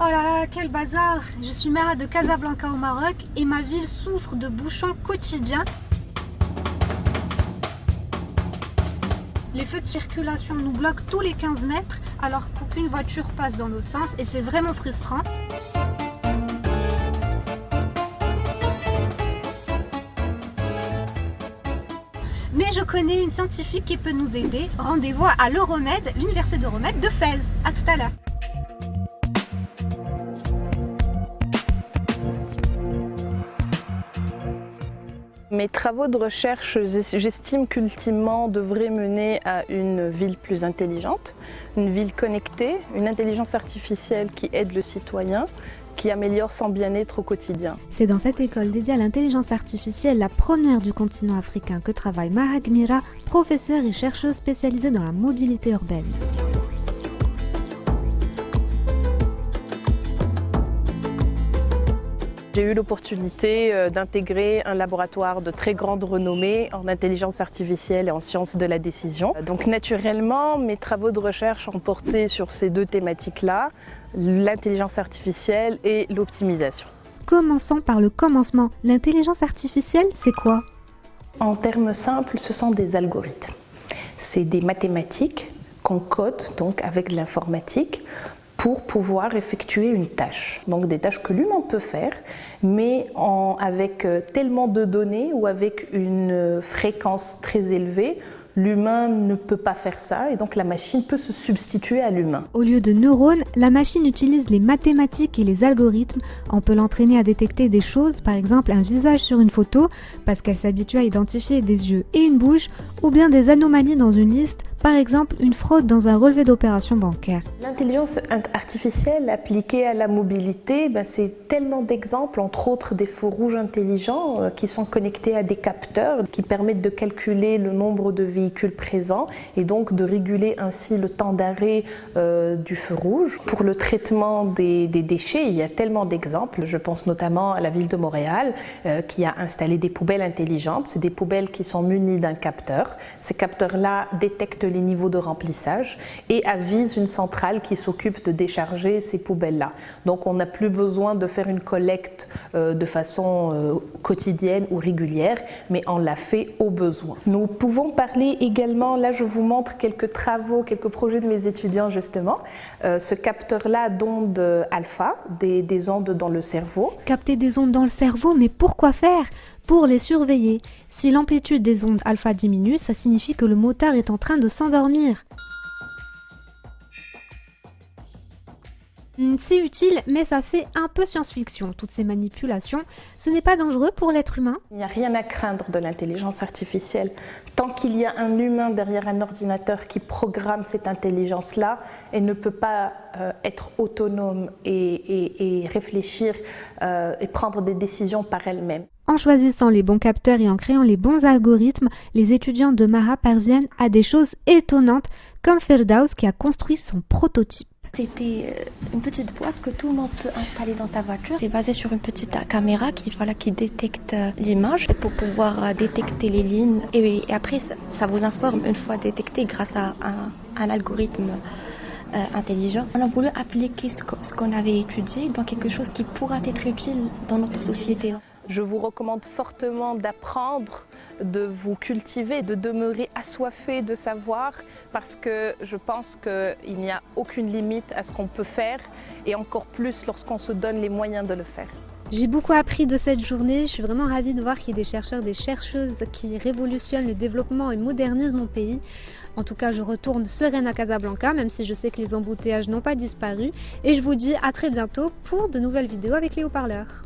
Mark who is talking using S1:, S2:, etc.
S1: Oh là là, quel bazar! Je suis Mara de Casablanca au Maroc et ma ville souffre de bouchons quotidiens. Les feux de circulation nous bloquent tous les 15 mètres alors qu'aucune voiture passe dans l'autre sens et c'est vraiment frustrant. Mais je connais une scientifique qui peut nous aider. Rendez-vous à l'Euromède, l'université d'Euromède de Fès. À tout à l'heure.
S2: Mes travaux de recherche, j'estime qu'ultimement devraient mener à une ville plus intelligente, une ville connectée, une intelligence artificielle qui aide le citoyen, qui améliore son bien-être au quotidien.
S1: C'est dans cette école dédiée à l'intelligence artificielle, la première du continent africain, que travaille Maha Gmira, professeure et chercheuse spécialisée dans la mobilité urbaine.
S2: J'ai eu l'opportunité d'intégrer un laboratoire de très grande renommée en intelligence artificielle et en sciences de la décision. Donc naturellement, mes travaux de recherche ont porté sur ces deux thématiques-là, l'intelligence artificielle et l'optimisation.
S1: Commençons par le commencement. L'intelligence artificielle, c'est quoi?
S2: En termes simples, ce sont des algorithmes. C'est des mathématiques qu'on code donc avec de l'informatique pour pouvoir effectuer une tâche. Donc des tâches que l'humain peut faire, mais avec tellement de données ou avec une fréquence très élevée, l'humain ne peut pas faire ça et donc la machine peut se substituer à l'humain.
S1: Au lieu de neurones, la machine utilise les mathématiques et les algorithmes. On peut l'entraîner à détecter des choses, par exemple un visage sur une photo, parce qu'elle s'habitue à identifier des yeux et une bouche, ou bien des anomalies dans une liste, par exemple une fraude dans un relevé d'opération bancaire.
S2: L'intelligence artificielle appliquée à la mobilité, c'est tellement d'exemples, entre autres des feux rouges intelligents qui sont connectés à des capteurs qui permettent de calculer le nombre de véhicules présents et donc de réguler ainsi le temps d'arrêt du feu rouge. Pour le traitement des déchets, il y a tellement d'exemples. Je pense notamment à la ville de Montréal qui a installé des poubelles intelligentes. C'est des poubelles qui sont munies d'un capteur. Ces capteurs-là détectent les niveaux de remplissage et avisent une centrale qui s'occupe de décharger ces poubelles-là. Donc on n'a plus besoin de faire une collecte de façon quotidienne ou régulière, mais on l'a fait au besoin. Nous pouvons parler également, là je vous montre quelques travaux, quelques projets de mes étudiants justement. Ce capteur-là d'ondes alpha, des ondes dans le cerveau.
S1: Capter des ondes dans le cerveau, mais pourquoi faire? Pour les surveiller. Si l'amplitude des ondes alpha diminue, ça signifie que le motard est en train de s'endormir. C'est utile, mais ça fait un peu science-fiction, toutes ces manipulations. Ce n'est pas dangereux pour l'être humain?
S2: Il n'y a rien à craindre de l'intelligence artificielle. Tant qu'il y a un humain derrière un ordinateur qui programme cette intelligence-là, elle ne peut pas être autonome et réfléchir et prendre des décisions par elle-même.
S1: En choisissant les bons capteurs et en créant les bons algorithmes, les étudiants de Maha parviennent à des choses étonnantes, comme Firdaus qui a construit son prototype.
S3: C'était une petite boîte que tout le monde peut installer dans sa voiture. C'est basé sur une petite caméra qui détecte l'image pour pouvoir détecter les lignes. Et après, ça vous informe une fois détecté grâce à un algorithme intelligent. On a voulu appliquer ce qu'on avait étudié dans quelque chose qui pourra être utile dans notre société.
S2: Je vous recommande fortement d'apprendre, de vous cultiver, de demeurer assoiffé de savoir parce que je pense qu'il n'y a aucune limite à ce qu'on peut faire et encore plus lorsqu'on se donne les moyens de le faire.
S1: J'ai beaucoup appris de cette journée, je suis vraiment ravie de voir qu'il y a des chercheurs, des chercheuses qui révolutionnent le développement et modernisent mon pays. En tout cas, je retourne sereine à Casablanca, même si je sais que les embouteillages n'ont pas disparu. Et je vous dis à très bientôt pour de nouvelles vidéos avec les haut-parleurs.